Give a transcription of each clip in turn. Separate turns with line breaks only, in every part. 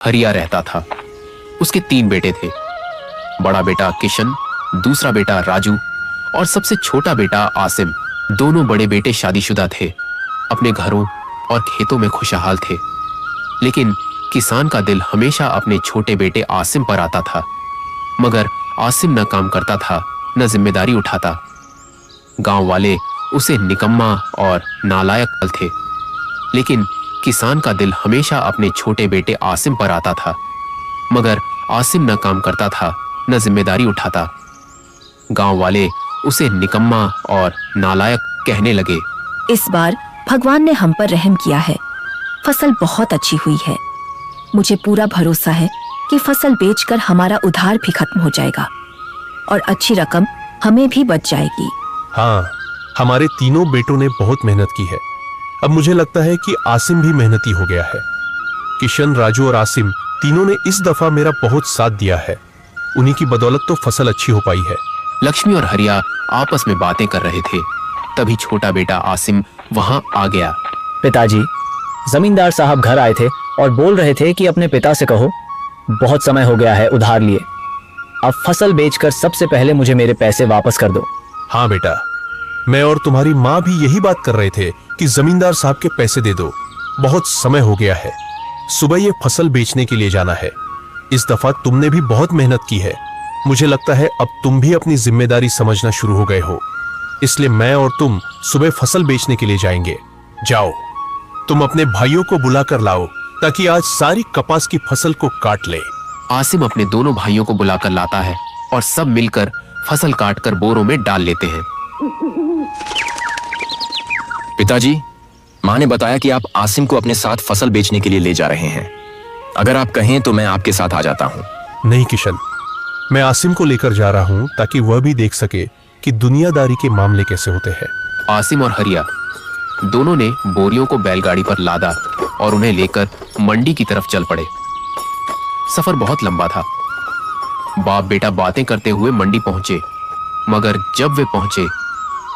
हरिया रहता था। उसके 3 बेटे थे। बड़ा बेटा किशन, दूसरा बेटा राजू और सबसे छोटा बेटा आसिम। दोनों बड़े बेटे शादीशुदा थे, अपने घरों और खेतों में खुशहाल थे। लेकिन किसान का दिल हमेशा अपने छोटे बेटे आसिम पर आता था। मगर आसिम न काम करता था, न जिम्मेदारी उठाता। गांव वाले उसे निकम्मा और नालायक कहते थे। लेकिन किसान का दिल हमेशा अपने छोटे बेटे आसिम पर आता था। मगर आसिम न काम करता था, न जिम्मेदारी उठाता। गांव वाले उसे निकम्मा और नालायक कहने लगे।
इस बार भगवान ने हम पर रहम किया है। फसल बहुत अच्छी हुई है। मुझे पूरा भरोसा है कि फसल बेचकर हमारा उधार भी खत्म हो जाएगा और अच्छी रकम हमें भी बच जाएगी।
हाँ, हमारे तीनों बेटों ने बहुत मेहनत की है। अब मुझे लगता है कि आसिम भी मेहनती हो गया है। किशन, राजू और आसिम तीनों ने इस दफा मेरा बहुत साथ दिया है। उन्हीं की बदौलत तो फसल अच्छी हो पाई है।
लक्ष्मी और हरिया आपस में बातें कर रहे थे। तभी छोटा बेटा आसिम वहां आ गया।
पिताजी, जमींदार साहब घर आए थे और बोल रहे थे कि अपने पिता से कहो, बहुत समय हो गया है उधार लिए। अब फसल बेचकर सबसे पहले मुझे मेरे पैसे वापस कर दो।
हाँ बेटा, मैं और तुम्हारी माँ भी यही बात कर रहे थे कि जमींदार साहब के पैसे दे दो। बहुत समय हो गया है। सुबह ये फसल बेचने के लिए जाना है। इस दफा तुमने भी बहुत मेहनत की है। मुझे लगता है अब तुम भी अपनी जिम्मेदारी समझना शुरू हो गए हो। इसलिए मैं और तुम सुबह फसल बेचने के लिए जाएंगे। जाओ, तुम अपने भाइयों को बुलाकर लाओ ताकि आज सारी कपास की फसल को काट ले।
आसिम अपने दोनों भाइयों को बुलाकर लाता है और सब मिलकर फसल काटकर बोरों में डाल लेते हैं।
पिताजी, माँ ने बताया कि आप आसिम को अपने साथ फसल बेचने के लिए ले जा रहे हैं। अगर आप कहें तो मैं आपके साथ आ जाता हूँ।
नहीं किशन, मैं आसिम को लेकर जा रहा हूँ ताकि वह भी देख सके कि दुनियादारी के मामले कैसे होते हैं।
आसिम और हरिया दोनों ने बोरियों को बैलगाड़ी पर लादा और उन्हें लेकर मंडी की तरफ चल पड़े। सफर बहुत लंबा था। बाप बेटा बातें करते हुए मंडी पहुंचे। मगर जब वे पहुंचे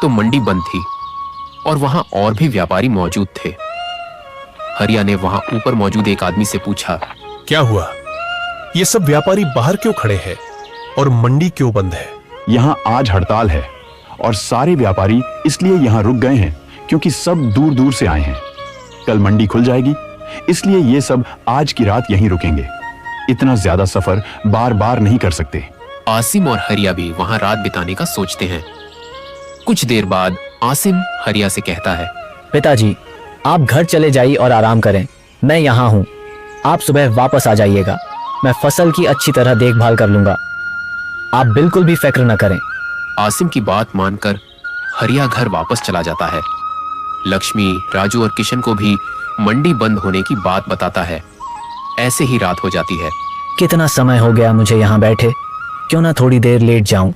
तो मंडी बंद थी और वहां और भी व्यापारी मौजूद थे। हरिया ने वहां ऊपर मौजूद एक आदमी से पूछा,
क्या हुआ? ये सब व्यापारी बाहर क्यों खड़े हैं और मंडी क्यों बंद है?
यहाँ आज हड़ताल है और सारे व्यापारी इसलिए यहाँ रुक गए हैं क्योंकि सब दूर दूर से आए हैं। कल मंडी खुल जाएगी, इसलिए ये सब आज की रात यहीं रुकेंगे। इतना ज्यादा सफर बार बार नहीं कर सकते।
आसिम और हरिया भी वहां रात बिताने का सोचते हैं। कुछ देर बाद आसिम हरिया से कहता है,
पिताजी, आप घर चले जाइए और आराम करें। मैं यहाँ हूँ। आप सुबह वापस आ जाइएगा। मैं फसल की अच्छी तरह देखभाल कर लूंगा। आप बिल्कुल भी फिक्र न करें।
आसिम की बात मानकर हरिया घर वापस चला जाता है। लक्ष्मी, राजू और किशन को भी मंडी बंद होने की बात बताता है। ऐसे ही रात हो जाती है।
कितना समय हो गया मुझे यहाँ बैठे, क्यों ना थोड़ी देर लेट जाऊं।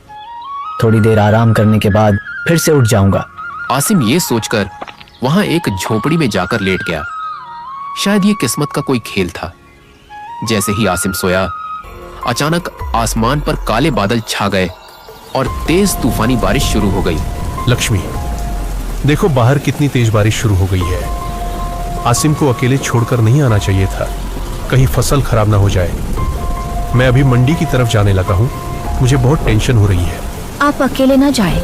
थोड़ी देर आराम करने के बाद फिर से उठ जाऊंगा।
आसिम ये सोचकर वहां एक झोपड़ी में जाकर लेट गया। शायद ये किस्मत का कोई खेल था। जैसे ही आसिम सोया, अचानक आसमान पर काले बादल छा गए और तेज तूफानी बारिश शुरू हो गई।
लक्ष्मी, देखो बाहर कितनी तेज बारिश शुरू हो गई है। आसिम को अकेले छोड़कर नहीं आना चाहिए था, कहीं फसल खराब ना हो जाए। मैं अभी मंडी की तरफ जाने लगा हूँ। मुझे बहुत टेंशन हो रही है।
आप अकेले ना जाएं।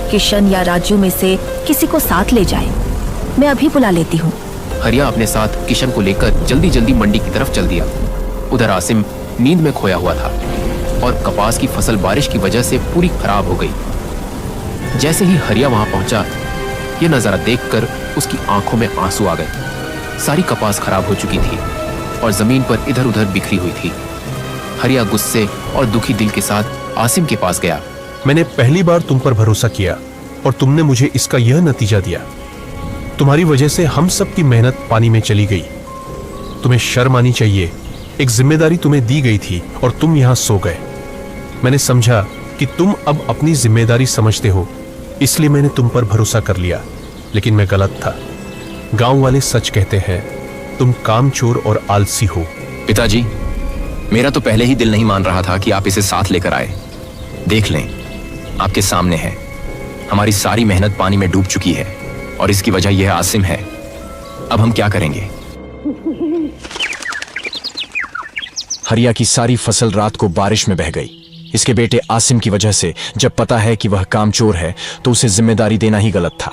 किशन या राजू में से किसी को साथ ले जाएं। मैं अभी बुला लेती हूँ।
हरिया अपने साथ किशन को लेकर जल्दी जल्दी मंडी की तरफ चल दिया। उधर आसिम नींद में खोया हुआ था और कपास की फसल बारिश की वजह से पूरी खराब हो गई। जैसे ही हरिया वहां पहुंचा, यह नजारा देखकर उसकी आंखों में आंसू आ गए। सारी कपास खराब हो चुकी थी और जमीन पर इधर उधर बिखरी हुई थी। हरिया गुस्से और दुखी दिल के साथ आसिम के पास गया।
मैंने पहली बार तुम पर भरोसा किया और तुमने मुझे इसका यह नतीजा दिया। तुम्हारी वजह से हम सब की मेहनत पानी में चली गई। तुम्हें शर्म आनी चाहिए। एक जिम्मेदारी तुम्हें दी गई थी और तुम यहां सो गए। मैंने समझा कि तुम अब अपनी जिम्मेदारी समझते हो, इसलिए मैंने तुम पर भरोसा कर लिया। लेकिन मैं गलत था। गांव वाले सच कहते हैं, तुम कामचोर और आलसी हो।
पिताजी, मेरा तो पहले ही दिल नहीं मान रहा था कि आप इसे साथ लेकर आए। देख लें, आपके सामने है। हमारी सारी मेहनत पानी में डूब चुकी है और इसकी वजह यह आसिम है। अब हम क्या करेंगे? हरिया की सारी फसल रात को बारिश में बह गई। इसके बेटे आसिम की वजह से जब पता है कि वह कामचोर है तो उसे जिम्मेदारी देना ही गलत था।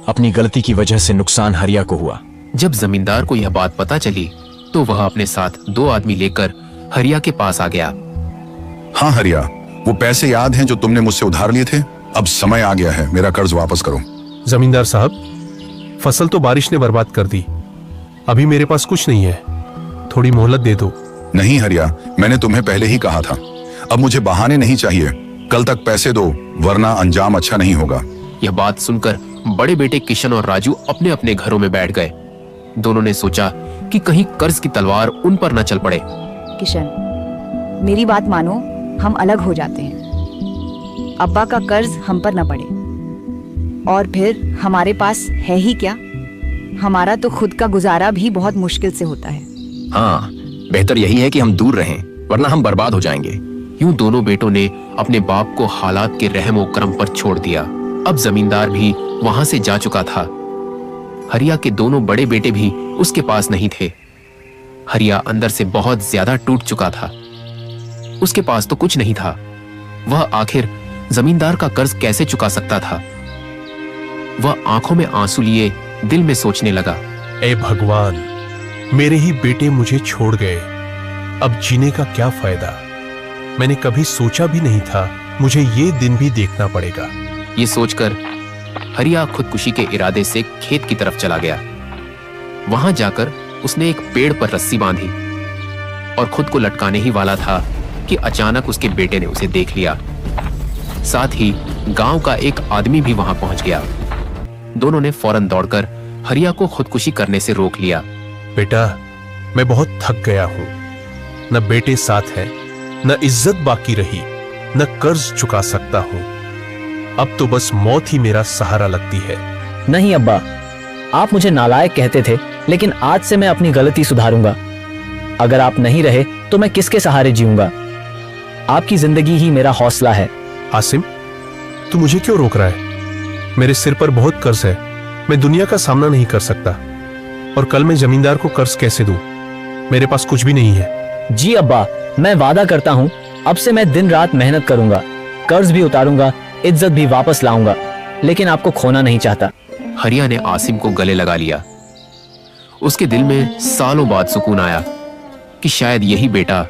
अपनी गलती की वजह से नुकसान हरिया को हुआ।
जब जमींदार को यह बात पता चली तो वह अपने साथ 2 आदमी लेकर हरिया के पास आ गया।
हाँ हरिया, वो पैसे याद हैं जो तुमने मुझसे उधार लिए थे? अब समय आ गया है, मेरा कर्ज वापस करो।
जमींदार साहब, फसल तो बारिश ने बर्बाद कर दी। अभी मेरे पास कुछ नहीं है, थोड़ी मोहलत दे दो।
नहीं हरिया, मैंने तुम्हें पहले ही कहा था। अब मुझे बहाने नहीं चाहिए, कल तक पैसे दो वरना अंजाम अच्छा नहीं होगा।
यह बात सुनकर बड़े बेटे किशन और राजू अपने अपने घरों में बैठ गए। दोनों ने सोचा कि कहीं कर्ज की तलवार उन पर न चल पड़े।
किशन, मेरी बात मानो, हम अलग हो जाते हैं। अब्बा का कर्ज हम पर न पड़े। और फिर हमारे पास है ही क्या, हमारा तो खुद का गुजारा भी बहुत मुश्किल से होता है।
हाँ, बेहतर यही है कि हम दूर रहें, वरना हम बर्बाद हो जाएंगे।
यूं दोनों बेटों ने अपने बाप को हालात के रहम और करम पर छोड़ दिया। अब जमींदार भी वहां से जा चुका था। हरिया के दोनों बड़े बेटे भी उसके पास नहीं थे। हरिया अंदर से बहुत ज्यादा टूट चुका था। उसके पास तो कुछ नहीं था। वह आखिर जमींदार का कर्ज कैसे चुका सकता था? वह आंखों में आंसू लिए दिल में सोचने लगा,
ए भगवान, मेरे ही बेटे मुझे छोड़ गए, अब जीने का क्या फायदा। मैंने कभी सोचा भी नहीं था मुझे ये दिन भी देखना पड़ेगा।
ये सोचकर हरिया खुदकुशी के इरादे से खेत की तरफ चला गया। वहां जाकर उसने एक पेड़ पर रस्सी बांधी और खुद को लटकाने ही वाला था कि अचानक उसके बेटे ने उसे देख लिया। साथ ही गांव का एक आदमी भी वहां पहुंच गया। दोनों ने फौरन दौड़कर हरिया को खुदकुशी करने से रोक लिया।
बेटा, मैं बहुत थक गया हूं। न बेटे साथ हैं, न इज्जत बाकी रही, न कर्ज चुका सकता हूं। अब तो बस मौत ही मेरा सहारा लगती है।
नहीं अब्बा, आप मुझे नालायक कहते थे, लेकिन आज से मैं अपनी गलती सुधारूंगा। अगर आप नहीं रहे तो मैं किसके सहारे जीऊंगा? आपकी जिंदगी ही मेरा हौसला है।
आसिम, तू मुझे क्यों रोक रहा है? मेरे सिर पर बहुत कर्ज है, मैं दुनिया का सामना नहीं कर सकता। और कल मैं जमींदार को कर्ज कैसे दूं? मेरे पास कुछ भी नहीं है।
जी अब्बा, मैं वादा करता हूँ, अब से मैं दिन रात मेहनत करूंगा, कर्ज भी उतारूंगा, इज्जत भी वापस लाऊंगा, लेकिन आपको खोना नहीं चाहता।
हरिया ने आसिम को गले लगा लिया। उसके दिल में सालों बाद सुकून आया कि शायद यही बेटा,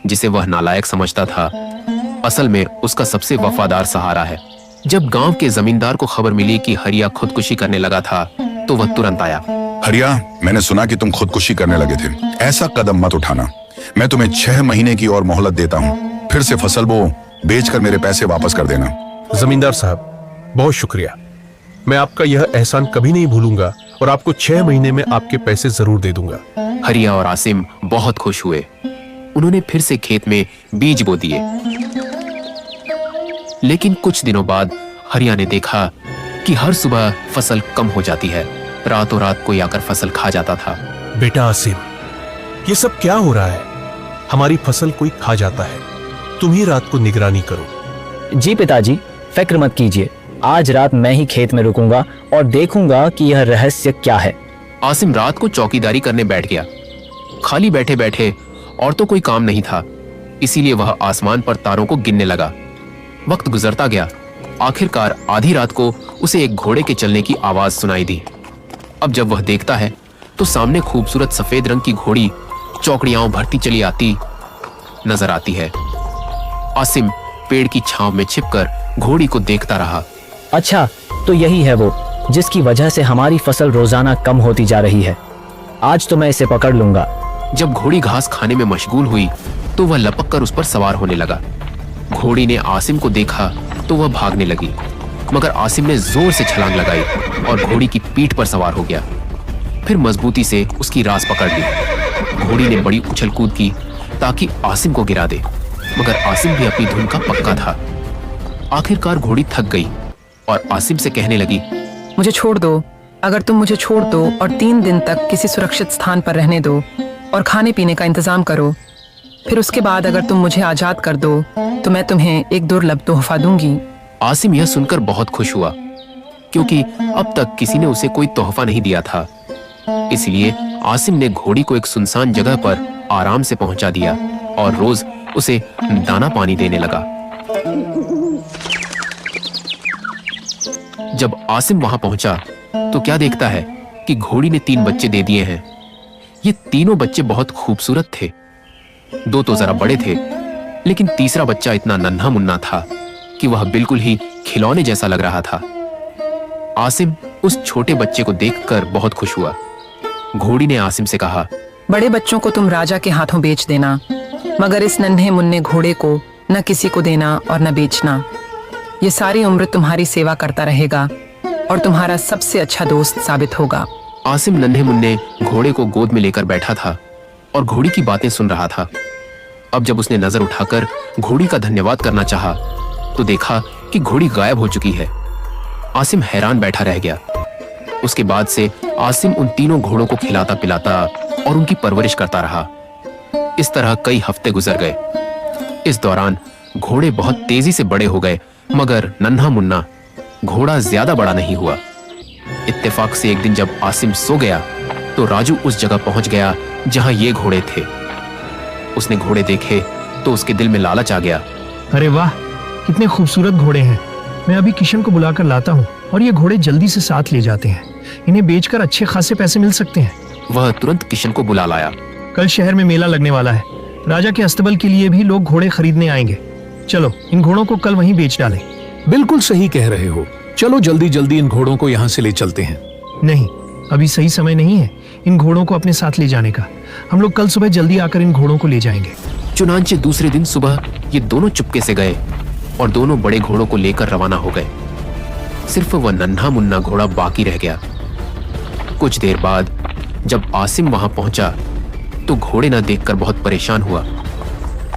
जिसे वह नालायक समझता था, असल में उसका सबसे वफादार सहारा है। जब गांव के जमींदार को खबर मिली कि हरिया खुदकुशी करने लगा था तो वह तुरंत आया।
हरिया, मैंने सुना कि तुम खुदकुशी करने लगे थे। ऐसा कदम मत उठाना। मैं तुम्हें 6 महीने की और मोहलत देता हूँ, फिर से फसल बो, बेचकर मेरे पैसे वापस कर देना।
जमींदार साहब, बहुत शुक्रिया। मैं आपका यह एहसान कभी नहीं भूलूंगा और आपको 6 महीने में आपके पैसे जरूर दे दूंगा।
हरिया और आसिम बहुत खुश हुए। उन्होंने फिर से खेत में बीज बो दिए। लेकिन कुछ दिनों बाद हरिया ने देखा कि हर सुबह फसल कम हो जाती है। रातों रात कोई आकर फसल खा जाता था।
बेटा आसिम, ये सब क्या हो रहा है? हमारी फसल कोई खा जाता है। तुम ही रात को निगरानी करो।
जी पिताजी, फिक्र मत कीजिए, आज रात मैं ही खेत में रुकूंगा और देखूंगा कि यह रहस्य क्या है।
आसिम रात को चौकीदारी करने बैठ गया। खाली बैठे बैठे और तो कोई काम नहीं था, इसीलिए वह आसमान पर तारों को गिनने लगा। वक्त गुजरता गया। आखिरकार आधी रात को उसे एक घोड़े के चलने की आवाज सुनाई दी। अब जब वह देखता है तो सामने खूबसूरत सफेद रंग की घोड़ी चौकड़ियां भरती चली आती नजर आती है। आसिम पेड़ की छांव में छिपकर घोड़ी को देखता रहा।
अच्छा, तो यही है वो जिसकी वजह से हमारी फसल रोजाना कम होती जा रही है। आज तो मैं इसे पकड़ लूंगा।
जब घोड़ी घास खाने में मशगूल हुई तो वह लपक कर उस पर सवार होने लगा। घोड़ी ने आसिम को देखा तो वह भागने लगी, मगर आसिम ने जोर से छलांग लगाई और घोड़ी की पीठ पर सवार हो गया। फिर मजबूती से उसकी रास पकड़ ली। घोड़ी ने बड़ी उछल कूद की ताकि आसिम को गिरा दे, मगर आसिम भी अपनी धुन का पक्का था। आखिरकार घोड़ी थक गई और आसिम से कहने लगी,
मुझे छोड़ दो। अगर तुम मुझे छोड़ दो और 3 दिन तक किसी सुरक्षित स्थान पर रहने दो और खाने पीने का इंतजाम करो, फिर उसके बाद अगर तुम मुझे आजाद कर दो तो मैं तुम्हें एक दुर्लभ तोहफा दूंगी।
आसिम यह सुनकर बहुत खुश हुआ, क्योंकि अब तक किसी ने उसे कोई तोहफा नहीं दिया था। इसलिए आसिम ने घोड़ी को एक सुनसान जगह पर आराम से पहुंचा दिया और रोज उसे दाना पानी देने लगा। जब आसिम वहां पहुंचा तो क्या देखता है कि घोड़ी ने 3 बच्चे दे दिए हैं। ये तीनों बच्चे बहुत खूबसूरत थे। 2 तो जरा बड़े थे, लेकिन तीसरा बच्चा इतना नन्हा मुन्ना था कि वह बिल्कुल ही खिलौने जैसा लग रहा था। आसिम उस छोटे बच्चे को देखकर बहुत खुश हुआ। घोड़ी ने आसिम से कहा,
बड़े बच्चों को तुम राजा के हाथों बेच देना, मगर इस नन्हे मुन्ने घोड़े को न किसी को देना और न बेचना। ये सारी उम्र तुम्हारी सेवा करता रहेगा और तुम्हारा सबसे अच्छा दोस्त साबित होगा।
आसिम नन्हे मुन्ने घोड़े को गोद में लेकर बैठा था और घोड़ी की बातें सुन रहा था। अब जब उसने नजर उठाकर घोड़ी का धन्यवाद करना चाहा, तो देखा कि घोड़ी गायब हो चुकी है। आसिम हैरान बैठा रह गया। उसके बाद से आसिम उन तीनों घोड़ों को खिलाता पिलाता और उनकी परवरिश करता रहा। इस तरह कई हफ्ते गुजर गए। इस दौरान घोड़े बहुत तेजी से बड़े हो गए, मगर नन्हा मुन्ना घोड़ा ज्यादा बड़ा नहीं हुआ। इत्तेफाक से एक दिन जब आसिम सो गया तो राजू उस जगह पहुंच गया जहां ये घोड़े थे। उसने घोड़े देखे तो उसके दिल में लालच आ गया।
अरे वाह, कितने खूबसूरत घोड़े हैं। मैं अभी किशन को बुलाकर लाता हूँ और ये घोड़े जल्दी से साथ ले जाते हैं। इन्हें बेचकर अच्छे खासे पैसे मिल सकते हैं।
वह तुरंत किशन को बुला लाया।
कल शहर में मेला लगने वाला है। राजा के अस्तबल के लिए भी लोग घोड़े खरीदने आएंगे। चलो इन घोड़ों को कल वहीं बेच डालें।
बिल्कुल सही कह रहे हो। चलो जल्दी जल्दी इन घोड़ों को यहाँ से ले चलते हैं।
नहीं, अभी सही समय नहीं है इन घोड़ों को अपने साथ ले जाने का। हम लोग कल सुबह जल्दी आकर इन घोड़ों को ले जाएंगे।
चुनांचे दूसरे दिन सुबह ये दोनों चुपके से गए और दोनों बड़े घोड़ों को लेकर रवाना हो गए। सिर्फ वह नन्हा मुन्ना घोड़ा बाकी रह गया। कुछ देर बाद जब आसिम वहां पहुंचा तो घोड़े न देखकर बहुत परेशान हुआ।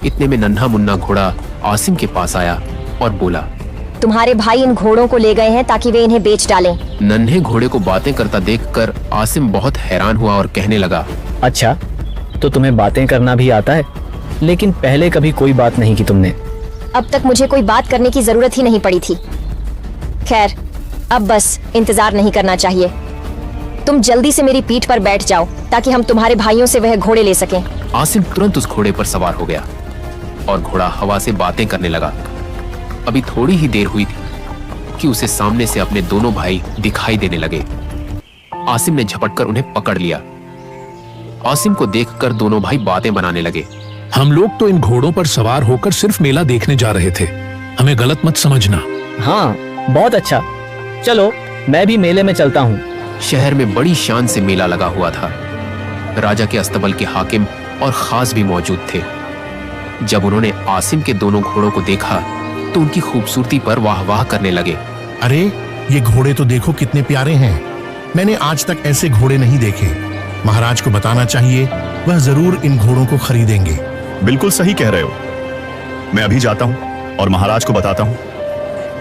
इतने में नन्हा मुन्ना घोड़ा आसिम के पास आया और बोला,
तुम्हारे भाई इन घोड़ों को ले गए हैं ताकि वे इन्हें बेच डालें।
नन्हे घोड़े को बातें करता देखकर आसिम बहुत हैरान हुआ और कहने लगा,
अच्छा, तो तुम्हें बातें करना भी आता है, लेकिन पहले कभी कोई बात नहीं की तुमने।
अब तक मुझे कोई बात करने की जरूरत ही नहीं पड़ी थी। खैर, अब बस इंतजार नहीं करना चाहिए। तुम जल्दी से मेरी पीठ पर बैठ जाओ ताकि हम तुम्हारे भाइयों से वह घोड़े ले सकें।
आसिम तुरंत उस घोड़े पर सवार हो गया और घोड़ा हवा से बातें करने लगा। अभी थोड़ी ही देर हुई थी कि उसे सामने से अपने दोनों भाई दिखाई देने लगे। आसिम ने झपटकर उन्हें पकड़ लिया। आसिम को देखकर दोनों भाई बातें बनाने लगे।
हम लोग तो इन घोड़ों पर सवार होकर सिर्फ मेला देखने जा रहे थे। हमें गलत मत समझना।
हाँ, बहुत अच्छा। चलो मैं भी मेले में चलता हूँ।
शहर में बड़ी शान से मेला लगा हुआ था। राजा के अस्तबल के हाकिम और खास भी मौजूद थे। जब उन्होंने आसिम के दोनों घोड़ों को देखा तो उनकी खूबसूरती पर वाह वाह करने लगे।
अरे ये घोड़े तो देखो कितने प्यारे हैं। मैंने आज तक ऐसे घोड़े नहीं देखे। महाराज को बताना चाहिए, वह जरूर इन घोड़ों को खरीदेंगे।
बिल्कुल सही कह रहे हो। मैं अभी जाता हूँ और महाराज को बताता हूँ।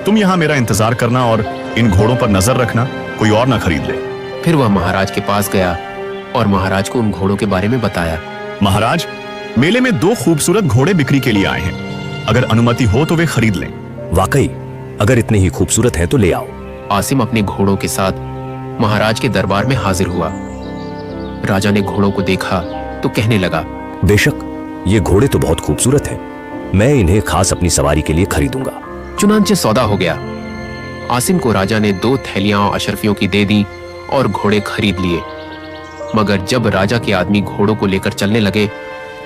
तुम यहाँ मेरा इंतजार करना और इन घोड़ों पर नजर रखना, कोई और ना खरीद ले।
फिर वह महाराज के पास गया और महाराज को उन घोड़ों के बारे में बताया।
महाराज, मेले में 2 खूबसूरत घोड़े बिक्री के लिए आए हैं। अगर अनुमति हो तो वे खरीद लें।
वाकई, अगर इतने ही खूबसूरत हैं तो ले आओ।
आसिम अपने घोड़ों के साथ महाराज के दरबार में हाजिर हुआ। राजा ने घोड़ों को देखा तो कहने लगा,
बेशक ये घोड़े तो बहुत खूबसूरत हैं। मैं इन्हें खास अपनी सवारी के लिए खरीदूंगा।
चुनांचे सौदा हो गया। आसिम को राजा ने 2 थैलियां अशरफियों की दे दी और घोड़े खरीद लिए। मगर जब राजा के आदमी घोड़ों को लेकर चलने लगे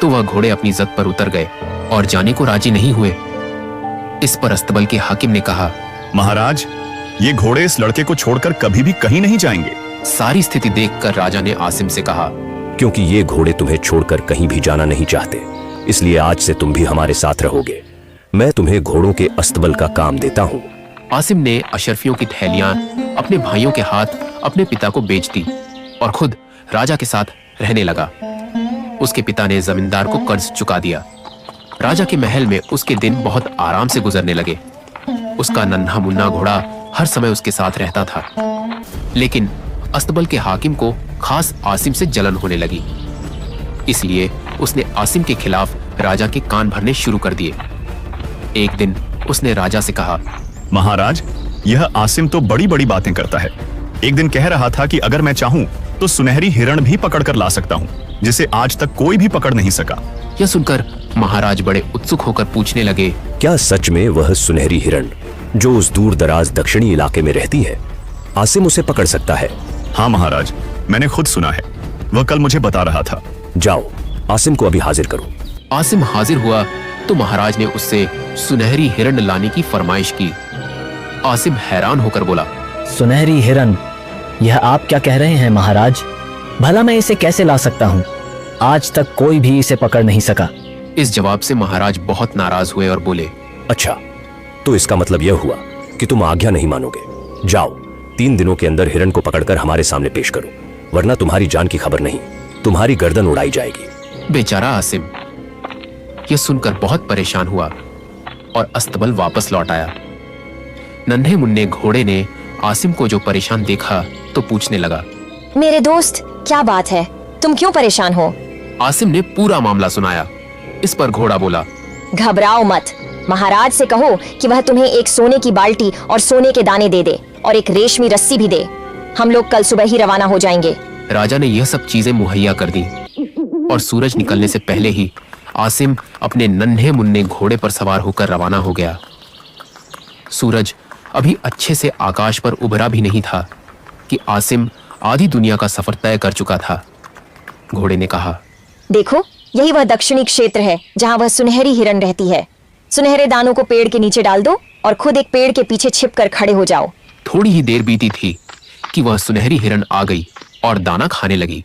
तो वह घोड़े अपनी जद पर उतर गए और जाने को राजी नहीं हुए। इस पर अस्तबल के हाकिम ने कहा,
महाराज, ये घोड़े इस लड़के को छोड़कर कभी भी कहीं नहीं जाएंगे।
सारी स्थिति देखकर राजा ने आसिम से कहा,
क्योंकि ये घोड़े तुम्हें छोड़कर कहीं भी जाना नहीं चाहते, इसलिए आज से तुम भी हमारे साथ रहोगे। मैं तुम्हें घोड़ों के अस्तबल का काम देता हूँ।
आसिम ने अशरफियों की थैलियां अपने भाइयों के हाथ अपने पिता को बेच दी और खुद राजा के साथ रहने लगा। उसके पिता ने जमींदार को कर्ज चुका दिया। राजा के महल में उसके दिन बहुत आराम से गुजरने लगे। उसका नन्हा मुन्ना घोड़ा हर समय उसके साथ रहता था। लेकिन अस्तबल के हाकिम को खास आसिम से जलन होने लगी, इसलिए उसने आसिम के खिलाफ राजा के कान भरने शुरू कर दिए। एक दिन उसने राजा से कहा,
महाराज, यह आसिम तो बड़ी बड़ी बातें करता है। एक दिन कह रहा था कि अगर मैं चाहूं तो सुनहरी हिरण भी पकड़ कर ला सकता हूं, जिसे आज तक कोई भी पकड़ नहीं सका।
यह सुनकर महाराज बड़े उत्सुक होकर पूछने लगे,
क्या सच में वह सुनहरी हिरण जो उस दूर दराज दक्षिणी इलाके में रहती है, आसिम उसे पकड़ सकता है?
हाँ महाराज, मैंने खुद सुना है, वह कल मुझे बता रहा था।
जाओ, आसिम को अभी हाजिर करो।
आसिम हाजिर हुआ तो महाराज ने उससे सुनहरी हिरण लाने की फरमाइश की। आसिम हैरान होकर बोला,
सुनहरी हिरण, यह आप क्या कह रहे हैं महाराज? भला मैं इसे कैसे ला सकता हूँ? आज तक कोई भी इसे पकड़ नहीं सका।
इस जवाब से महाराज बहुत नाराज हुए और बोले,
अच्छा, तो इसका मतलब यह हुआ कि तुम आज्ञा नहीं मानोगे। जाओ, 3 दिनों के अंदर हिरण को पकड़कर हमारे सामने पेश करो, वरना तुम्हारी जान की खबर नहीं, तुम्हारी गर्दन उड़ाई जाएगी।
बेचारा आसिम यह सुनकर बहुत परेशान हुआ और अस्तबल वापस लौट आया। नन्हे मुन्ने घोड़े ने आसिम को जो परेशान देखा तो पूछने लगा,
मेरे दोस्त, क्या बात है? तुम क्यों परेशान हो?
आसिम ने पूरा मामला सुनाया। इस पर घोड़ा बोला,
घबराओ मत, महाराज से कहो कि वह तुम्हें एक सोने की बाल्टी और सोने के दाने दे दे और एक रेशमी रस्सी भी दे। हम लोग कल सुबह ही रवाना हो जाएंगे।
राजा ने यह सब चीजें मुहैया कर दी और सूरज निकलने से पहले ही आसिम अपने नन्हे मुन्ने घोड़े पर सवार होकर रवाना हो गया। सूरज अभी अच्छे से आकाश पर उभरा भी नहीं था कि आसिम आधी दुनिया का सफर तय कर चुका था। घोड़े ने कहा,
देखो, यही वह दक्षिणी क्षेत्र है जहाँ वह सुनहरी हिरण रहती है। सुनहरे दानों को पेड़ के नीचे डाल दो और खुद एक पेड़ के पीछे छिपकर खड़े हो जाओ।
थोड़ी ही देर बीती थी कि वह सुनहरी हिरण आ गई और दाना खाने लगी।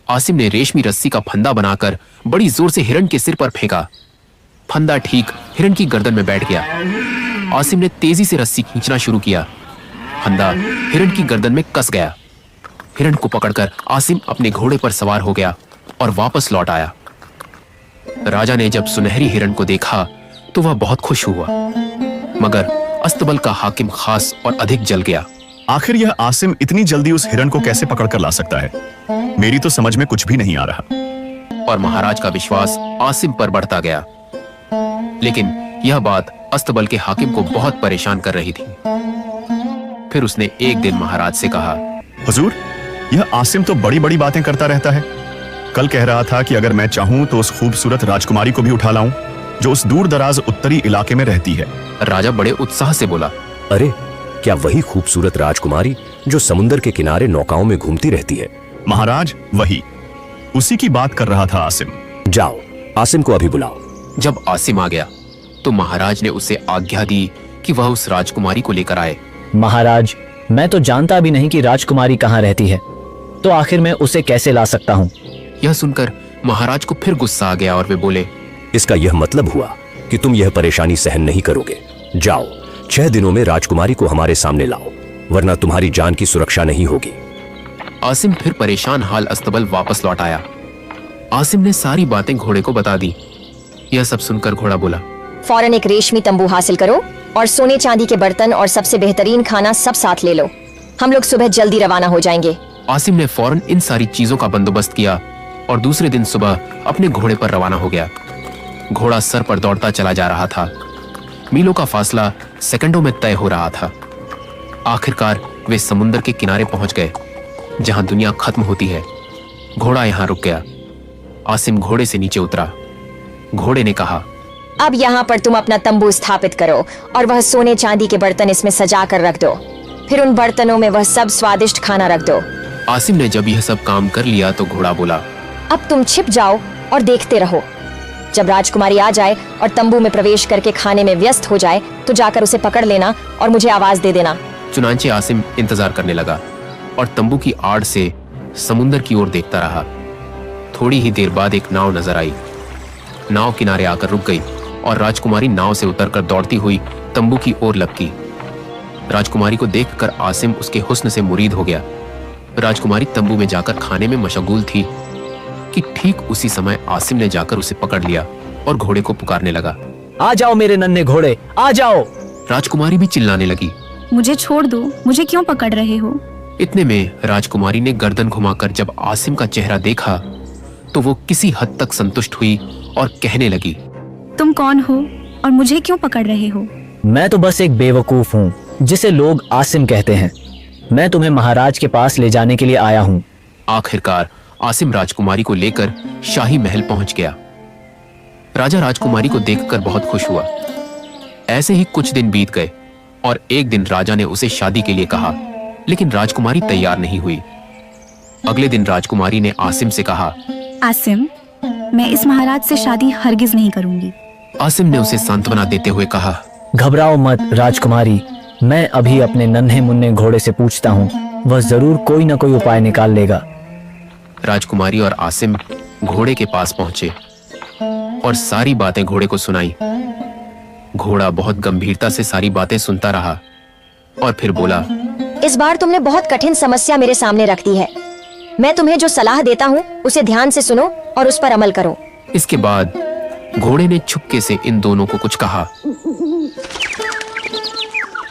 आसिम ने रेशमी रस्सी का फंदा बनाकर बड़ी जोर से हिरण के सिर पर फेंका। फंदा ठीक हिरण की गर्दन में बैठ गया। आसिम ने तेजी से रस्सी खींचना शुरू किया। फंदा हिरण की गर्दन में कस गया। हिरण को पकड़कर आसिम अपने घोड़े पर सवार हो गया और वापस लौट आया। राजा ने जब सुनहरी हिरण को देखा तो वह बहुत खुश हुआ, मगर अस्तबल का हाकिम खास और अधिक जल गया।
आखिर यह आसिम इतनी जल्दी उस हिरण को कैसे पकड़कर ला सकता है? मेरी तो समझ में कुछ भी नहीं आ रहा।
और महाराज का विश्वास आसिम पर बढ़ता गया। लेकिन यह बात अस्तबल के हाकिम को बहुत परेशान कर रही थी। फिर उसने एक दिन महाराज से कहा,
हुजूर, यह आसिम तो बड़ी बड़ी बातें करता रहता है। कल कह रहा था कि अगर मैं चाहूं तो उस खूबसूरत राजकुमारी को भी उठा लाऊं जो उस दूर दराज उत्तरी इलाके में रहती है।
राजा बड़े उत्साह से बोला,
अरे, क्या वही खूबसूरत राजकुमारी जो समुंदर के किनारे नौकाओं में घूमती रहती है?
महाराज, वही, उसी की बात कर रहा था आसिम।
जाओ, आसिम को अभी बुलाओ।
जब आसिम आ गया तो महाराज ने उसे आज्ञा दी कि वह उस राजकुमारी को लेकर आए।
महाराज, मैं तो जानता भी नहीं कि राजकुमारी कहाँ रहती है, तो आखिर मैं उसे कैसे ला सकता हूँ?
यह सुनकर महाराज को फिर गुस्सा आ गया और वे बोले,
इसका यह मतलब हुआ कि तुम यह परेशानी सहन नहीं करोगे। जाओ, 6 दिनों में राजकुमारी को हमारे सामने लाओ, वरना तुम्हारी जान की सुरक्षा नहीं होगी।
आसिम फिर परेशान हाल अस्तबल वापस लौट आया। आसिम ने सारी बातें घोड़े को बता दी। यह सब सुनकर घोड़ा बोला,
फौरन एक रेशमी तंबू हासिल करो और सोने चांदी के बर्तन और सबसे बेहतरीन खाना सब साथ ले लो। हम लोग सुबह जल्दी रवाना हो जाएंगे।
आसिम ने फौरन इन सारी चीजों का बंदोबस्त किया और दूसरे दिन सुबह अपने घोड़े पर रवाना हो गया। घोड़ा सर पर दौड़ता चला जा रहा था। मीलों का फासला सेकंडों में तय हो रहा था। आखिरकार वे समुद्र के किनारे पहुंच गए जहां दुनिया खत्म होती है। घोड़ा यहां रुक गया। आसिम घोड़े से नीचे उतरा। घोड़े ने कहा,
अब यहाँ पर तुम अपना तंबू स्थापित करो और वह सोने चांदी के बर्तन इसमें सजा कर रख दो। फिर उन बर्तनों में वह सब स्वादिष्ट खाना रख दो।
आसिम ने जब यह सब काम कर लिया तो घोड़ा बोला,
अब तुम छिप जाओ और देखते रहो। जब राजकुमारी आ जाए और तंबू में प्रवेश करके खाने में व्यस्त हो जाए तो जाकर उसे पकड़ लेना और मुझे आवाज दे देना।
चुनांचे आसिम इंतजार करने लगा और तंबू की आड़ से समुंदर की ओर देखता रहा। थोड़ी ही देर बाद एक नाव नजर आई। नाव किनारे आकर रुक गई और राजकुमारी नाव से उतरकर दौड़ती हुई तंबू की ओर लपकी। राजकुमारी को देखकर आसिम उसके हुस्न से मुरीद हो गया। राजकुमारी तंबू में जाकर खाने में मशगूल थी कि ठीक उसी समय आसिम ने जाकर उसे पकड़ लिया और घोड़े को पुकारने लगा,
आ जाओ मेरे नन्हे घोड़े, आ जाओ।
राजकुमारी भी चिल्लाने लगी,
मुझे छोड़ दो, मुझे क्यों पकड़ रहे हो?
इतने में राजकुमारी ने गर्दन घुमाकर जब आसिम का चेहरा देखा तो वो किसी हद तक संतुष्ट हुई और कहने लगी,
तुम कौन हो और मुझे क्यों पकड़ रहे हो?
मैं तो बस एक बेवकूफ हूँ जिसे लोग आसिम कहते हैं। मैं तुम्हें महाराज के पास ले जाने के लिए आया हूँ।
आखिरकार आसिम राजकुमारी को लेकर शाही महल पहुंच गया। राजा राजकुमारी को देखकर बहुत खुश हुआ। ऐसे ही कुछ दिन बीत गए और एक दिन राजा ने उसे शादी के लिए कहा, लेकिन राजकुमारी तैयार नहीं हुई। अगले दिन राजकुमारी ने आसिम से कहा,
आसिम, मैं इस महाराज से शादी हरगिज नहीं करूंगी।
आसिम ने उसे सांत्वना देते हुए कहा,
घबराओ मत राजकुमारी, मैं अभी अपने नन्हे मुन्ने घोड़े से पूछता हूँ, वह जरूर कोई न कोई उपाय निकाल लेगा।
राजकुमारी और आसिम घोड़े के पास पहुंचे और सारी बातें घोड़े को सुनाई। घोड़ा बहुत गंभीरता से सारी बातें सुनता रहा और फिर बोला,
इस बार तुमने बहुत कठिन समस्या मेरे सामने रख दी है। मैं तुम्हें जो सलाह देता हूँ उसे ध्यान से सुनो और उस पर अमल करो।
इसके बाद घोड़े ने छुपके से इन दोनों को कुछ कहा।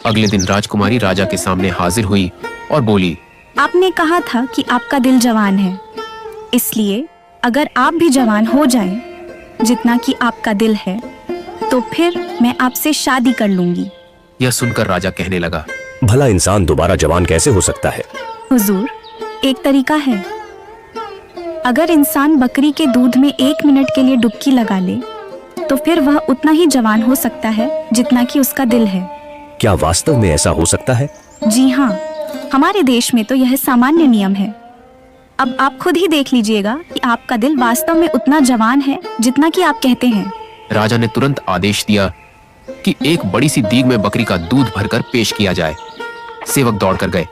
अगले दिन राजकुमारी राजा के सामने हाजिर हुई और बोली,
आपने कहा था कि आपका दिल जवान है, इसलिए अगर आप भी जवान हो जाएं, जितना कि आपका दिल है, तो फिर मैं आपसे शादी कर लूंगी।
यह सुनकर राजा कहने लगा,
भला इंसान दोबारा जवान कैसे हो सकता है?
हुजूर, एक तरीका है। अगर इंसान बकरी के दूध में 1 मिनट के लिए डुबकी लगा ले, तो फिर वह उतना ही जवान हो सकता है जितना कि उसका दिल है।
क्या वास्तव में ऐसा हो सकता है?
जी हाँ, हमारे देश में तो यह सामान्य नियम है। अब आप खुद ही देख लीजिएगा कि आपका दिल वास्तव में उतना जवान है जितना कि आप कहते हैं।
राजा ने तुरंत आदेश दिया कि एक बड़ी सी दीग में बकरी का दूध भरकर पेश किया जाए। सेवक दौड़कर गए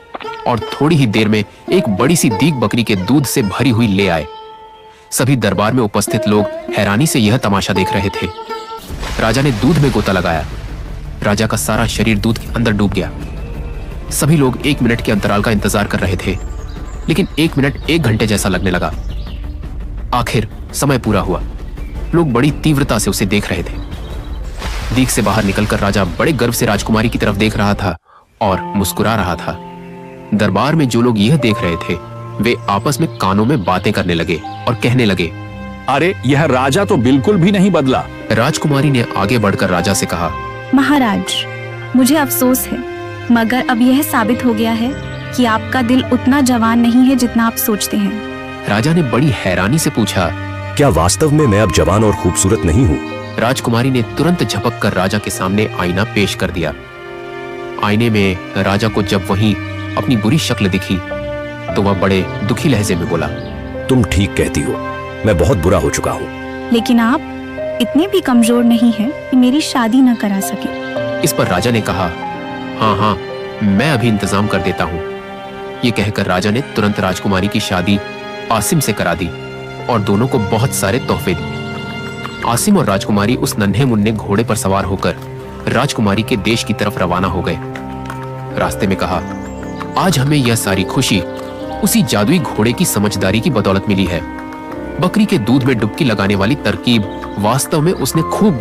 और थोड़ी ही देर में एक बड़ी सी दीग बकरी के दूध से भरी हुई ले आए। सभी दरबार में उपस्थित लोग हैरानी से यह तमाशा देख रहे थे। राजा ने दूध में गोता लगाया। राजा का सारा शरीर दूध के अंदर डूब गया। सभी लोग 1 मिनट के अंतराल का इंतजार कर रहे थे, लेकिन 1 मिनट 1 घंटे जैसा लगने लगा। आखिर समय पूरा हुआ। लोग बड़ी तीव्रता से उसे देख रहे थे। दीग से बाहर निकलकर राजा बड़े गर्व से राजकुमारी की तरफ देख रहा था और मुस्कुरा रहा था। दरबार में जो लोग यह देख रहे थे, वे आपस में कानों में बातें करने लगे और कहने लगे,
अरे यह राजा तो बिल्कुल भी नहीं बदला।
राजकुमारी ने आगे बढ़कर राजा से कहा,
महाराज, मुझे अफसोस है, मगर अब यह साबित हो गया है कि आपका दिल उतना जवान नहीं है जितना आप सोचते हैं।
राजा ने बड़ी हैरानी से पूछा,
क्या वास्तव में मैं अब जवान और खूबसूरत नहीं हूँ?
राजकुमारी ने तुरंत झपक कर राजा के सामने आईना पेश कर दिया। आईने में राजा को जब वहीं अपनी बुरी शक्ल दिखी तो वह बड़े दुखी लहजे में बोला,
तुम ठीक कहती हो, मैं बहुत बुरा हो चुका हूँ।
लेकिन आप इतने भी कमजोर नहीं हैं कि मेरी शादी न करा सके।
इस पर राजा ने कहा, हाँ हाँ, मैं अभी इंतजाम कर देता हूँ। ये कहकर राजा ने तुरंत राजकुमारी की शादी आसिम से करा दी और दोनों को बहुत सारे तोहफे दिए। आसिम और राजकुमारी उस नन्हे मुन्ने घोड़े पर सवार होकर राजकुमारी के देश की तरफ रवाना हो गए। रास्ते में कहा, आज हमें यह सारी खुशी उसी जादुई घोड़े की समझदारी की बदौलत मिली है। बकरी के दूध में डुबकी लगाने वाली तरकीब वास्तव में उसने खूब